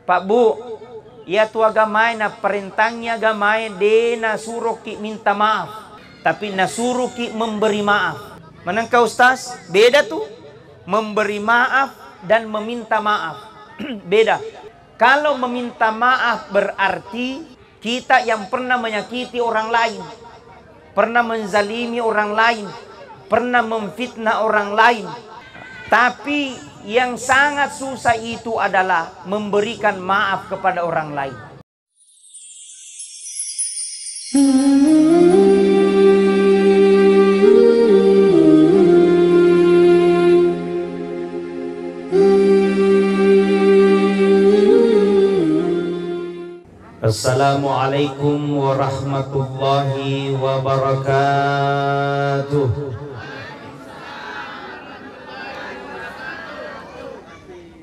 Pak Bu, ya tua gamay na perintahnya gamay de na suruh ki minta maaf, tapi na suruh ki memberi maaf. Manangka Ustaz? Beda tuh. Memberi maaf dan meminta maaf. Beda. Kalau meminta maaf berarti kita yang pernah menyakiti orang lain, pernah menzalimi orang lain, pernah memfitnah orang lain. Tapi yang sangat susah itu adalah memberikan maaf kepada orang lain. Assalamualaikum warahmatullahi wabarakatuh.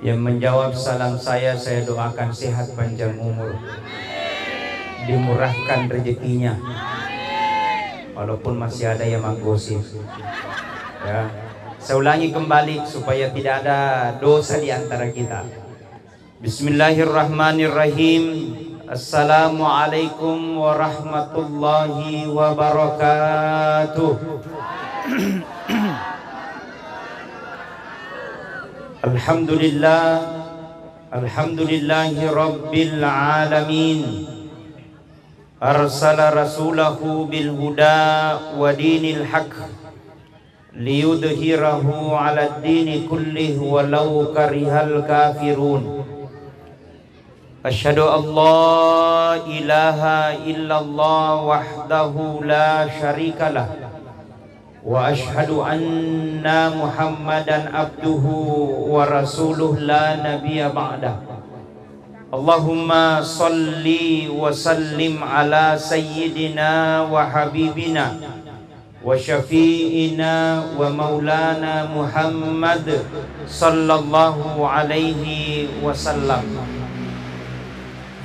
Yang menjawab salam saya doakan sehat panjang umur, dimurahkan rezekinya, walaupun masih ada yang menggosip. Ya, saya ulangi kembali supaya tidak ada dosa di antara kita. Bismillahirrahmanirrahim. Assalamualaikum warahmatullahi wabarakatuh. Alhamdulillahi rabbil alamin. Arsala rasulahu bil huda wa dinil haq liyudhhirahu 'ala ad-dini kullih walau karihal kafirun. Asyhadu an la ilaha illallah wahdahu la syarikalah wa asyhadu anna Muhammadan abduhu wa rasuluh la nabiyya ba'dah. Allahumma salli wa sallim ala sayyidina wa habibina wa syafi'ina wa maulana Muhammad sallallahu alaihi wasallam.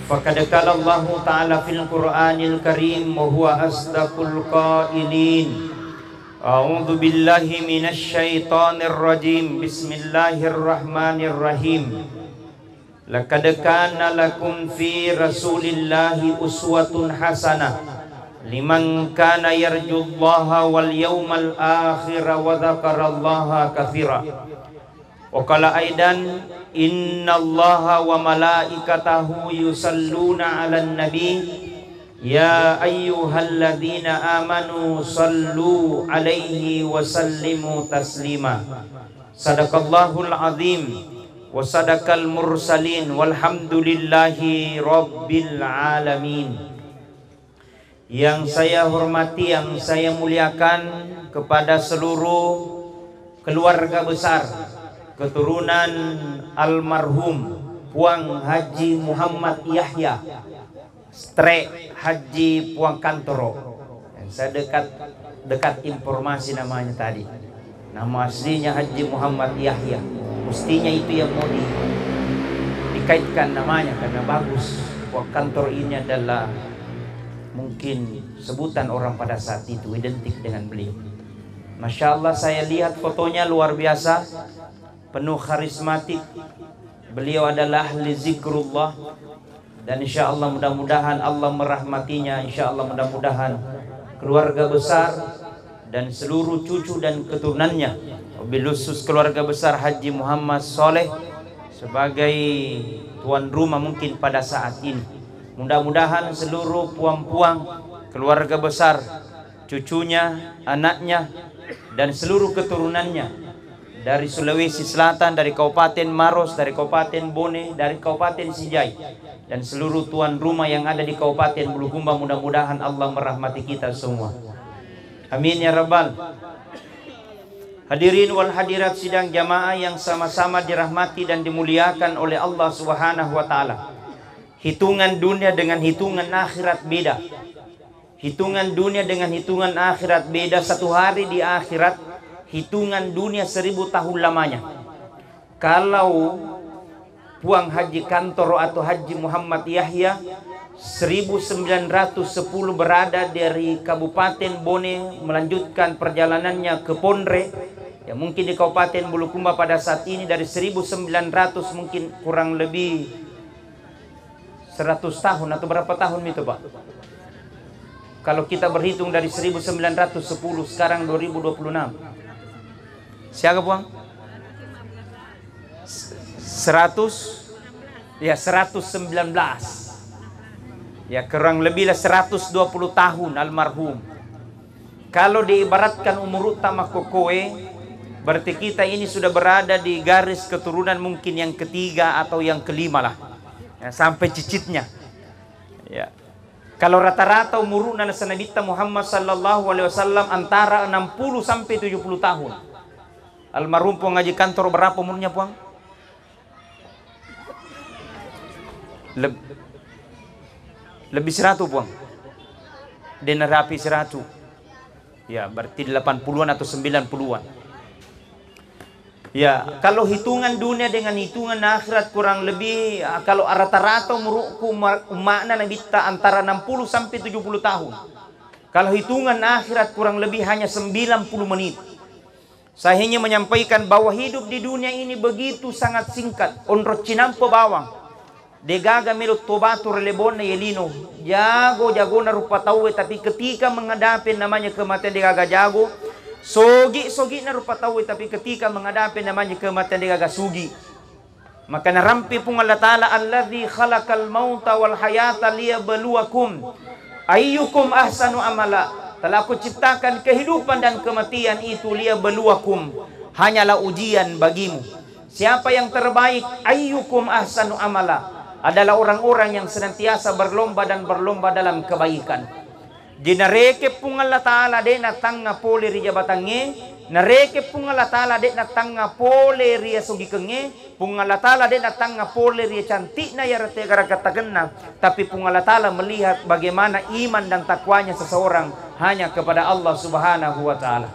Faqad qala Allah ta'ala fil Qur'anil Karim wa huwa asdaqul qailin. A'udzu billahi minasy syaithanir rajim. Bismillahirrahmanirrahim. Laqad kana lakum fi Rasulillahi uswatun hasanah liman kana yarjullaha wal yawmal akhir wa dzakarallaha katsira. Wa qala aidan innallaha wa malaikatahu yusalluna 'alan nabi ya ayyuhalladzina amanu sallu alaihi wa sallimu taslima. Sadaqallahul azim wa sadaqal mursalin walhamdulillahi rabbil alamin. Yang saya hormati, yang saya muliakan kepada seluruh keluarga besar keturunan almarhum Puang Haji Muhammad Yahya Strek Haji Puang Kantoro. Saya dekat informasi namanya tadi. Nama aslinya Haji Muhammad Yahya. Mestinya itu yang mau dikaitkan namanya karena bagus. Puang Kantoro ini adalah mungkin sebutan orang pada saat itu, identik dengan beliau. Masya Allah, saya lihat fotonya luar biasa, penuh karismatik. Beliau adalah ahli zikrullah. Dan insya Allah mudah-mudahan Allah merahmatinya. Insya Allah mudah-mudahan keluarga besar dan seluruh cucu dan keturunannya, wabil khusus keluarga besar Haji Muhammad Soleh sebagai tuan rumah mungkin pada saat ini. Mudah-mudahan seluruh puang-puang keluarga besar, cucunya, anaknya, dan seluruh keturunannya dari Sulawesi Selatan, dari Kabupaten Maros, dari Kabupaten Bone, dari Kabupaten Sijai, dan seluruh tuan rumah yang ada di Kabupaten Bulukumba, mudah-mudahan Allah merahmati kita semua. Amin ya rabbal. Hadirin wal hadirat sidang jamaah yang sama-sama dirahmati dan dimuliakan oleh Allah Subhanahu wa taala. Hitungan dunia dengan hitungan akhirat beda. Hitungan dunia dengan hitungan akhirat beda. Satu hari di akhirat, hitungan dunia 1000 tahun lamanya. Kalau Puang Haji Kantoro atau Haji Muhammad Yahya 1910 berada dari Kabupaten Bone melanjutkan perjalanannya ke Pondre, ya mungkin di Kabupaten Bulukumba pada saat ini dari 1900 mungkin kurang lebih 100 tahun atau berapa tahun itu Pak? Kalau kita berhitung dari 1910 sekarang 2026. Siapa Bang? 100 ya 119. Ya kurang lebih 120 tahun almarhum. Kalau diibaratkan umur utama kokoe, berarti kita ini sudah berada di garis keturunan mungkin yang ketiga atau yang kelima lah. Ya, sampai cicitnya. Ya. Kalau rata-rata umur Nabi Muhammad sallallahu alaihi wasallam antara 60 sampai 70 tahun. Almarhum Puang ngaji kantor berapa umurnya Puang? Lebih 100 Puang. Dia rapi 100. Ya, berarti 80-an atau 90-an. Ya, kalau hitungan dunia dengan hitungan akhirat kurang lebih kalau rata-rata umurku makna Nabi ta antara 60 sampai 70 tahun. Kalau hitungan akhirat kurang lebih hanya 90 menit. Saya hanya menyampaikan bahwa hidup di dunia ini begitu sangat singkat. Onro cinampo bawang. Degaga melo tobato relebon na yelino. Jago na rupa tawe, tapi ketika menghadapi namanya kematian degaga jago. Sogi na rupa tawe, tapi ketika menghadapi namanya kematian degaga sugi. Maka narampi pun Allah Ta'ala, alladzi khalaqal mauta wal hayata liyabluwakum ayyukum ahsanu amala. Telah aku ciptakan kehidupan dan kematian itu liyabluwakum, hanyalah ujian bagimu. Siapa yang terbaik? Ayyukum ahsanu amala, adalah orang-orang yang senantiasa berlomba dan berlomba dalam kebaikan. Dinareke pun Allah Ta'ala de natang nga pole ri jabatange, nareke pun Allah Ta'ala de natang nga pole ri sugikenge, pun Allah Ta'ala de natang nga pole ri cantik na yarate garagatagenna, tapi pun Allah Ta'ala melihat bagaimana iman dan takwanya seseorang hanya kepada Allah Subhanahu wa Ta'ala.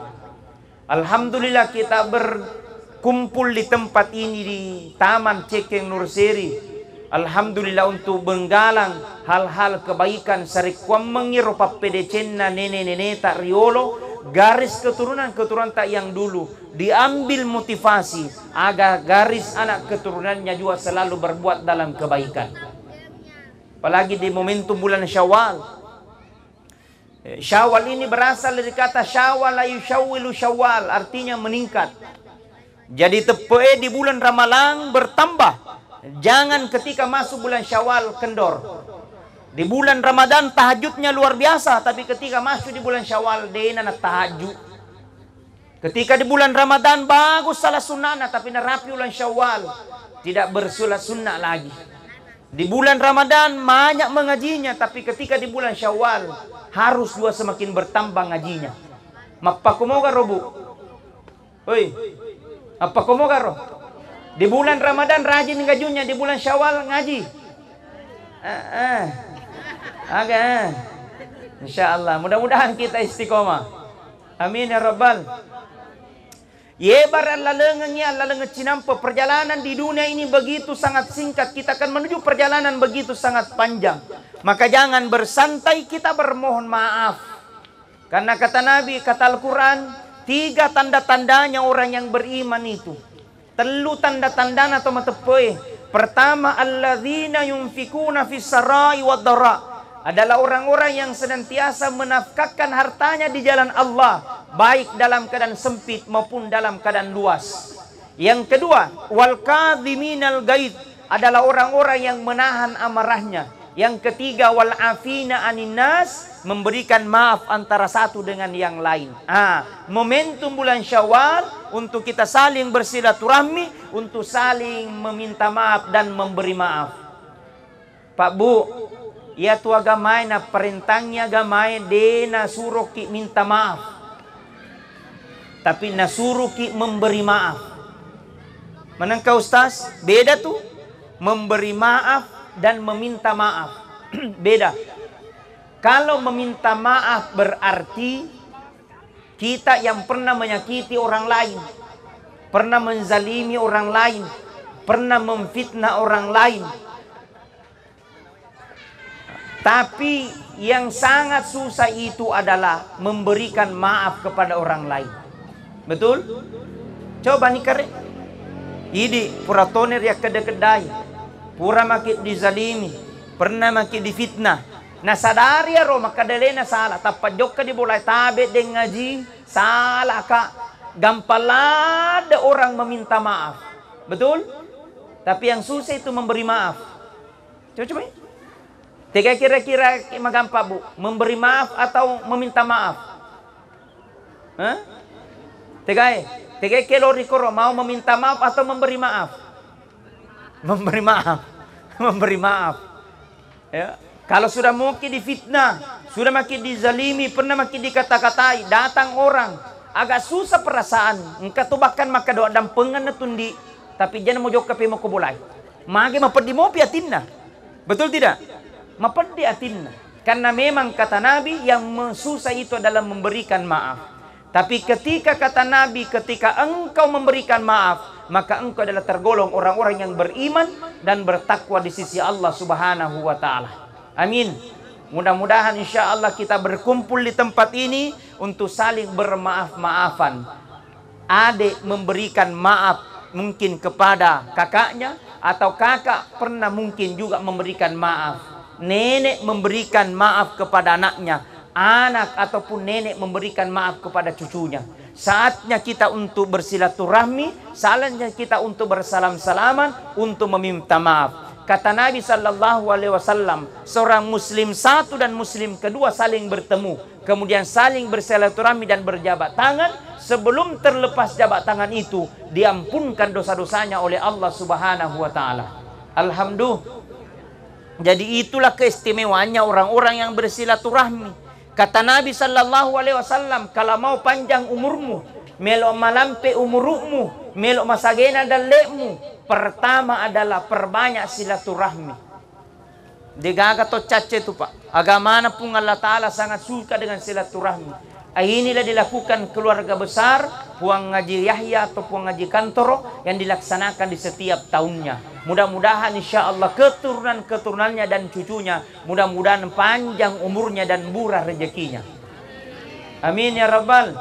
Alhamdulillah kita berkumpul di tempat ini di Taman Cekeng Nurseri. Alhamdulillah untuk menggalang hal-hal kebaikan sarikwam mengiro papedecenna nene-nene tak riolo garis keturunan tak yang dulu diambil motivasi agar garis anak keturunannya juga selalu berbuat dalam kebaikan. Apalagi di momentum bulan Syawal. Syawal ini berasal dari kata syawal ayu syawilu syawal, artinya meningkat. Jadi tepe di bulan Ramalan bertambah. Jangan ketika masuk bulan Syawal kendor. Di bulan Ramadan tahajudnya luar biasa, tapi ketika masuk di bulan Syawal dena na tahajud. Ketika di bulan Ramadan bagus salah sunnah, tapi narapi bulan Syawal tidak bersulat sunnah lagi. Di bulan Ramadan banyak mengajinya, tapi ketika di bulan Syawal harus dua semakin bertambah ngajinya. Mapa kumoga robu. Oi. Apa kumoga roh? Di bulan Ramadan rajin ngajunya, di bulan Syawal ngaji. Insyaallah, mudah-mudahan kita istiqomah. Amin ya rabbal. Yebar lalengnya cinampo, perjalanan di dunia ini begitu sangat singkat, kita akan menuju perjalanan begitu sangat panjang. Maka jangan bersantai, kita bermohon maaf. Karena kata Nabi, kata Al-Quran, 3 tanda-tandanya orang yang beriman itu. Telu tanda-tanda atau matepoe. Pertama, alladzina yunfikuna fis sarai wad dara, adalah orang-orang yang senantiasa menafkahkan hartanya di jalan Allah, baik dalam keadaan sempit maupun dalam keadaan luas. Yang kedua, wal kadhiminal ghaid, adalah orang-orang yang menahan amarahnya. Yang ketiga, wal afina anin nas, memberikan maaf antara satu dengan yang lain. Momentum bulan Syawal untuk kita saling bersilaturahmi, untuk saling meminta maaf dan memberi maaf. Pak Bu, ya tu agamai na perintahnya agamai de na suruh ki minta maaf, tapi na suruh ki memberi maaf. Manangka Ustaz? Beda tuh memberi maaf dan meminta maaf. Beda. Kalau meminta maaf berarti kita yang pernah menyakiti orang lain, pernah menzalimi orang lain, pernah memfitnah orang lain. Tapi yang sangat susah itu adalah memberikan maaf kepada orang lain. Betul? Coba nih kare. Ini pura toner ya kedai, pura makit dizalimi, pernah maki difitnah. Nah sadari ro maka dalena salah tapat jok ka di boleh tabe deng ngaji salah ka gampalada orang meminta maaf. Betul? Tapi yang susah itu memberi maaf. Coba. Tiga kira-kira magampang bu, memberi maaf atau meminta maaf? Hah? Tiga kalori koro mau meminta maaf atau memberi maaf? Memberi maaf. Memberi maaf. Ya. Kalau sudah mungkin difitnah, sudah makin dizalimi, pernah makin dikata-katai, datang orang, agak susah perasaan. Engkau tu bahkan maka doa dan pengen tundi, tapi jangan mau jok kape mau kubulai. Magi mapedi mau piatinna. Betul tidak? Mapedi atinna. Karena memang kata Nabi yang susah itu adalah memberikan maaf. Tapi ketika kata Nabi, ketika engkau memberikan maaf, maka engkau adalah tergolong orang-orang yang beriman dan bertakwa di sisi Allah Subhanahu wa Ta'ala. Amin. Mudah-mudahan insya Allah kita berkumpul di tempat ini untuk saling bermaaf-maafan. Adik memberikan maaf mungkin kepada kakaknya, atau kakak pernah mungkin juga memberikan maaf. Nenek memberikan maaf kepada anaknya, anak ataupun nenek memberikan maaf kepada cucunya. Saatnya kita untuk bersilaturahmi, saatnya kita untuk bersalam-salaman, untuk meminta maaf. Kata Nabi sallallahu alaihi wasallam, seorang muslim satu dan muslim kedua saling bertemu, kemudian saling bersilaturahmi dan berjabat tangan. Sebelum terlepas jabat tangan itu, diampunkan dosa-dosanya oleh Allah Subhanahu wa Ta'ala. Alhamdulillah. Jadi itulah keistimewaannya orang-orang yang bersilaturahmi. Kata Nabi sallallahu alaihi wasallam, kalau mau panjang umurmu, melok malampe umurmu, melok masagena dalekmu, pertama adalah perbanyak silaturahmi. Digaga to cace itu Pak. Agama pun Allah Ta'ala sangat suka dengan silaturahmi. Inilah dilakukan keluarga besar Puang Ngaji Yahya atau Puang Ngaji Kantoro yang dilaksanakan di setiap tahunnya. Mudah-mudahan insya Allah keturunan-keturunannya dan cucunya mudah-mudahan panjang umurnya dan murah rezekinya. Amin ya Rabbal.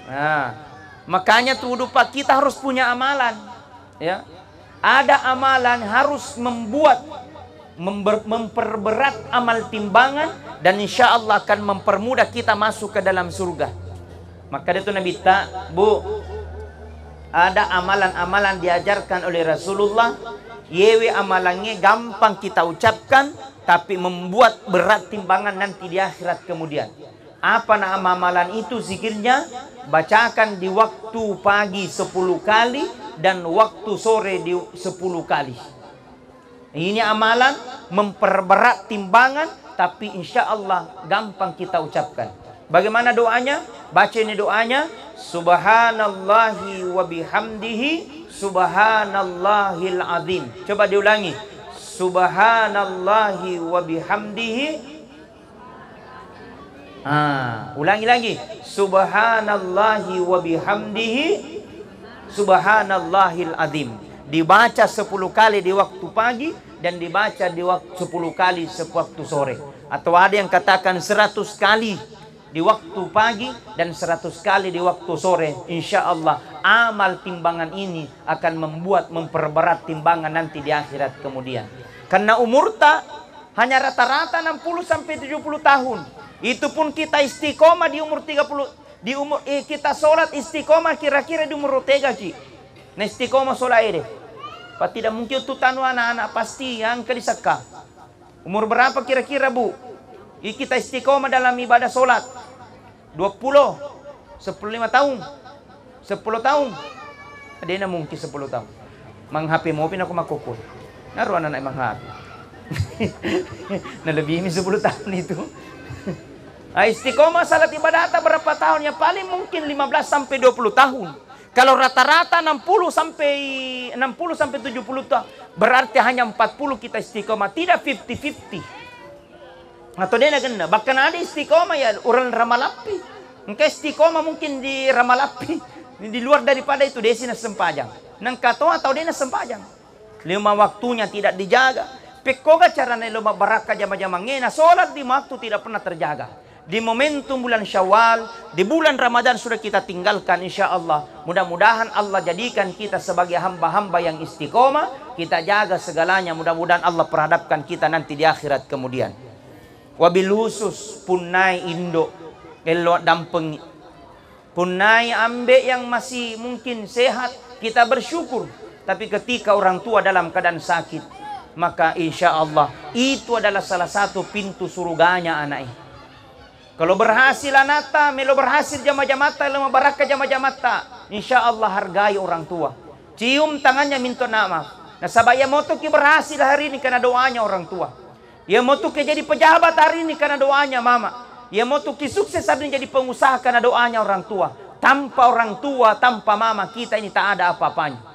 Nah, makanya tuh Pak, kita harus punya amalan. Ya, ada amalan harus memperberat amal timbangan dan insya Allah akan mempermudah kita masuk ke dalam surga. Maka itu Nabi Bu, ada amalan-amalan diajarkan oleh Rasulullah, yewe amalannya gampang kita ucapkan tapi membuat berat timbangan nanti di akhirat kemudian. Apa nama amalan itu? Zikirnya bacakan di waktu pagi 10 kali dan waktu sore di 10 kali. Ini amalan memperberat timbangan, tapi insya Allah gampang kita ucapkan. Bagaimana doanya? Baca ini doanya. Subhanallahi wa bihamdihi subhanallahil azim. Coba diulangi. Subhanallahi wa bihamdihi. Ulangi lagi. Subhanallahi wa bihamdihi subhanallahil azim. Dibaca 10 kali di waktu pagi dan dibaca di waktu 10 kali sewaktu sore. Atau ada yang katakan 100 kali di waktu pagi dan 100 kali di waktu sore. Insya Allah amal timbangan ini akan memperberat timbangan nanti di akhirat kemudian. Karena umur hanya rata-rata 60 sampai 70 tahun. Itu pun kita istiqomah di umur 30. Kita sholat istiqomah kira-kira di umur 3 Ci. Nah istiqomah sholat ini. Pak tidak mungkin itu tanu anak-anak pasti yang kedisaka. Umur berapa kira-kira Bu? Kita istiqomah dalam ibadah sholat. 20, 15 tahun, 10 tahun. Ada yang mungkin 10 tahun. Menghapi maupin aku makukul. Naruh anak-anak menghapi. Nah lebih ini 10 tahun itu. Istiqomah salat ibadah berapa tahun? Ya paling mungkin 15 sampai 20 tahun. Kalau rata-rata 60 sampai 70 tahun, berarti hanya 40 kita istiqomah, tidak 50-50. Atau dia nak bahkan ada istiqomah ya orang Ramalapi. Engkau istiqomah mungkin di Ramalapi, di luar daripada itu desi na sempajang. Nang kato atau dia na sempajang. 5 waktunya tidak dijaga. Pekoga cara na lima baraka jama-jama ngena, solat di waktu tidak pernah terjaga. di momentum bulan Syawal, di bulan Ramadan sudah kita tinggalkan, insya Allah. Mudah-mudahan Allah jadikan kita sebagai hamba-hamba yang istiqomah, kita jaga segalanya. Mudah-mudahan Allah perhadapkan kita nanti di akhirat kemudian. Wabil khusus punai Indo, elok dampeng, punai ambek yang masih mungkin sehat, kita bersyukur. Tapi ketika orang tua dalam keadaan sakit, maka insya Allah itu adalah salah satu pintu surganya anak. Kalau berhasil anata, melo berhasil jama-jamata, lama baraka jama-jamata, insya Allah hargai orang tua. Cium tangannya minta maaf. Nah sabaya moto ki berhasil hari ini karena doanya orang tua. Ya moto ki jadi pejabat hari ini karena doanya mama. Ya moto ki sukses hari ini jadi pengusaha karena doanya orang tua. Tanpa orang tua, tanpa mama kita ini tak ada apa-apanya.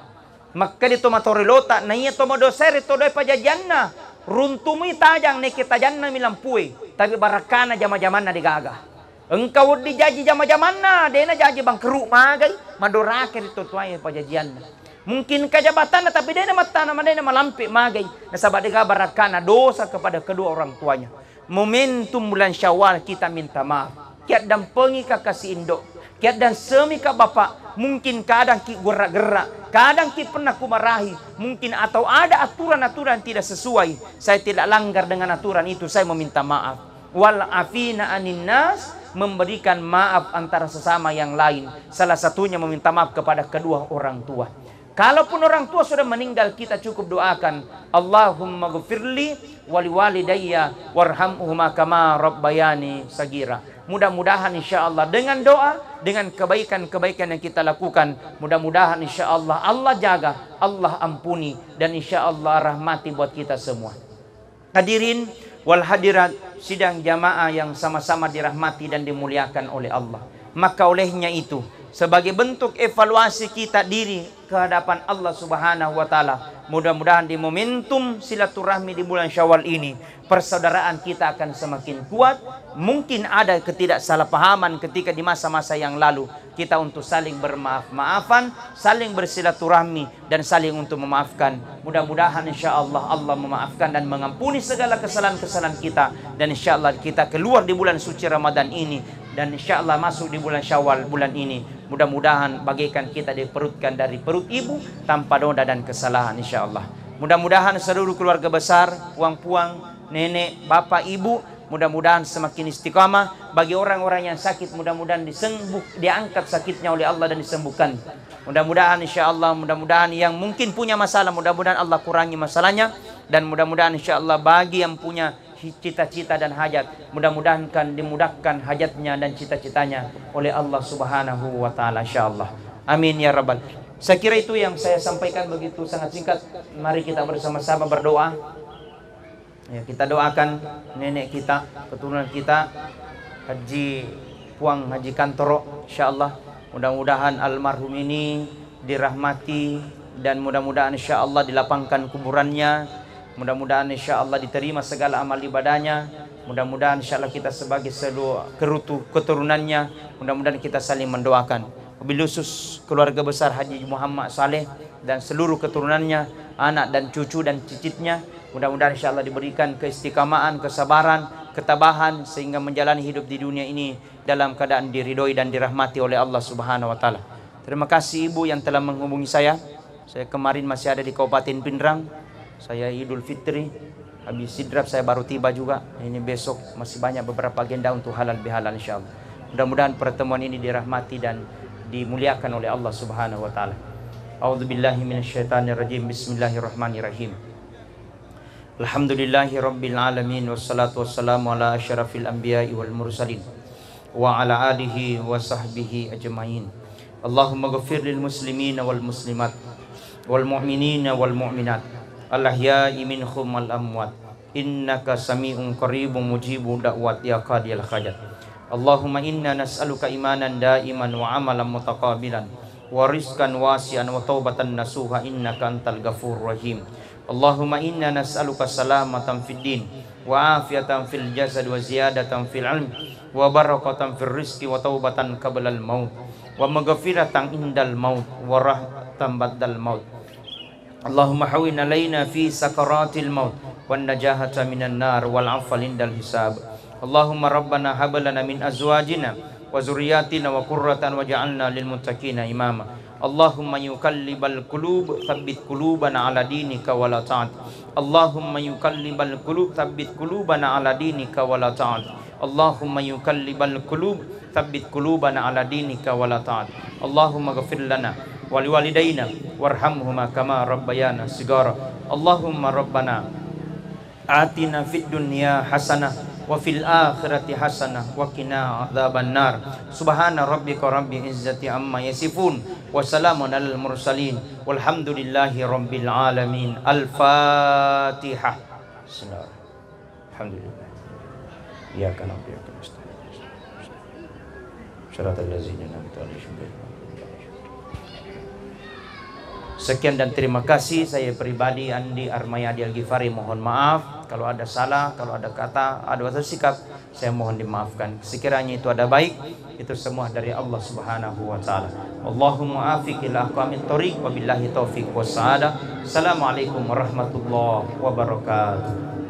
Maka di tomatorelota, na iya tomodosere todo pajajanna. Runtumi tajang ne kita janna milampui. Tapi barakana jama-jamanna digagah. Engkau dijaji jama-jamanna, dena jaji bangkeru magai, madorake itu tuai pajajianna. Mungkin kejabatan tapi dena matana dena malampi magai. Nasabad diga barakana dosa kepada kedua orang tuanya. Momentum bulan Syawal kita minta maaf. Kiat dampengi kakasi indok. Kiat dan semi ka bapak, mungkin kadang ki gerak-gerak, kadang ki pernah kumarahi, mungkin atau ada aturan-aturan tidak sesuai. Saya tidak langgar dengan aturan itu, saya meminta maaf. Wal afina anin nas, memberikan maaf antara sesama yang lain. Salah satunya meminta maaf kepada kedua orang tua. Kalaupun orang tua sudah meninggal, kita cukup doakan, Allahumma ghfirli wali walidayya warhamhuma kama rabbayani sagira. Mudah-mudahan insya Allah dengan doa, dengan kebaikan-kebaikan yang kita lakukan, mudah-mudahan insya Allah Allah jaga, Allah ampuni, dan insya Allah rahmati buat kita semua. Hadirin wal hadirat, sidang jamaah yang sama-sama dirahmati dan dimuliakan oleh Allah. Maka olehnya itu, sebagai bentuk evaluasi kita diri ke hadapan Allah Subhanahu wa taala, mudah-mudahan di momentum silaturahmi di bulan Syawal ini, persaudaraan kita akan semakin kuat. Mungkin ada ketidaksalahpahaman ketika di masa-masa yang lalu, kita untuk saling bermaaf-maafan, saling bersilaturahmi, dan saling untuk memaafkan. Mudah-mudahan insya Allah Allah memaafkan dan mengampuni segala kesalahan-kesalahan kita. Dan insya Allah kita keluar di bulan suci Ramadan ini, dan insya Allah masuk di bulan Syawal bulan ini. Mudah-mudahan bagaikan kita diperutkan dari perut ibu tanpa noda dan kesalahan insya Allah. Mudah-mudahan seluruh keluarga besar, puang-puang, nenek, bapak, ibu, mudah-mudahan semakin istiqamah. Bagi orang-orang yang sakit, mudah-mudahan diangkat sakitnya oleh Allah dan disembuhkan. Mudah-mudahan insya Allah, mudah-mudahan yang mungkin punya masalah, mudah-mudahan Allah kurangi masalahnya. Dan mudah-mudahan insya Allah bagi yang punya cita-cita dan hajat, mudah-mudahan kan dimudahkan hajatnya dan cita-citanya oleh Allah Subhanahu wa taala insyaallah. Amin ya rabbal. Saya kira itu yang saya sampaikan, begitu sangat singkat. Mari kita bersama-sama berdoa. Ya, kita doakan nenek kita, keturunan kita, Haji Puang Haji Kantoro, insyaallah. Mudah-mudahan almarhum ini dirahmati dan mudah-mudahan insyaallah dilapangkan kuburannya. Mudah-mudahan insya Allah diterima segala amal ibadahnya. Mudah-mudahan insya Allah kita sebagai seluruh keturunannya, mudah-mudahan kita saling mendoakan. Wabil khusus keluarga besar Haji Muhammad Saleh dan seluruh keturunannya, anak dan cucu dan cicitnya, mudah-mudahan insya Allah diberikan keistiqamaan, kesabaran, ketabahan, sehingga menjalani hidup di dunia ini dalam keadaan diridhoi dan dirahmati oleh Allah Subhanahu wa taala. Terima kasih ibu yang telah menghubungi saya. Saya kemarin masih ada di Kabupaten Pindrang. Saya Idul Fitri, habis sidrap saya baru tiba juga. Ini besok masih banyak beberapa agenda untuk halal bihalal insyaallah. Mudah-mudahan pertemuan ini dirahmati dan dimuliakan oleh Allah Subhanahu wa taala. A'udzubillahi minasyaitonirrajim. Bismillahirrahmanirrahim. Alhamdulillahi rabbil alamin, wassalatu wassalamu ala asyrafil anbiya'i wal mursalin wa ala alihi wa sahbihi ajmain. Allahumma ghafir lil muslimina wal muslimat wal mu'minina wal mu'minat al-ahya'i minhum wal amwat, innaka sami'un qaribun mujibud da'wat ya qadiyal hajat. Allahumma inna nas'aluka imanan da'iman wa amalan mutaqabilan wa rizqan wasi'an wa taubatan nasuha, innaka antal ghafurur rahim. Allahumma inna nas'aluka salamatan fid din wa afiatan fil jasad wa ziyadatan fil ilm wa barakatan fil rizqi wa taubatan qablal maut wa maghfiratan indal maut wa rahmatan ba'dal maut. Allahumma hawwin alaina fi sakaratil maut wan najahata minan nar wal afwa indal hisab Allahumma rabbana hab lana min azwajina wa zurriyyatina wa qurratan waj'alna lil muttaqina imama. Allahumma yuqallibal qulub tsabbit qulubana ala dinika wa la ta'at. Allahumma yuqallibal qulub tsabbit qulubana ala dinika wa la ta'at. Allahumma yuqallibal qulub tsabbit qulubana ala dinika wa la ta'at. Allahumma ghfir lana wa liwalidayna warhamhuma kama rabbayana shighara. Allahumma rabbana atina fid dunya hasanah wa fil akhirati hasanah wa qina adzaban nar. Subhana rabbika rabbil izzati amma yasifun wa salamun alal mursalin walhamdulillahi rabbil alamin. Al-Fatihah. Bismillahirrahmanirrahim. Alhamdulillah. Iyyaka na'budu wa iyyaka nasta'in. Shiratal ladzina an'amta 'alaihim. Sekian dan terima kasih. Saya pribadi Andi Armayadi Al-Ghifari mohon maaf kalau ada salah, kalau ada kata, ada sikap, saya mohon dimaafkan. Sekiranya itu ada baik, itu semua dari Allah Subhanahu wa taala. Allahumma afiq ila aqwamit thoriq wa billahi taufiq was saada. Assalamualaikum warahmatullahi wabarakatuh.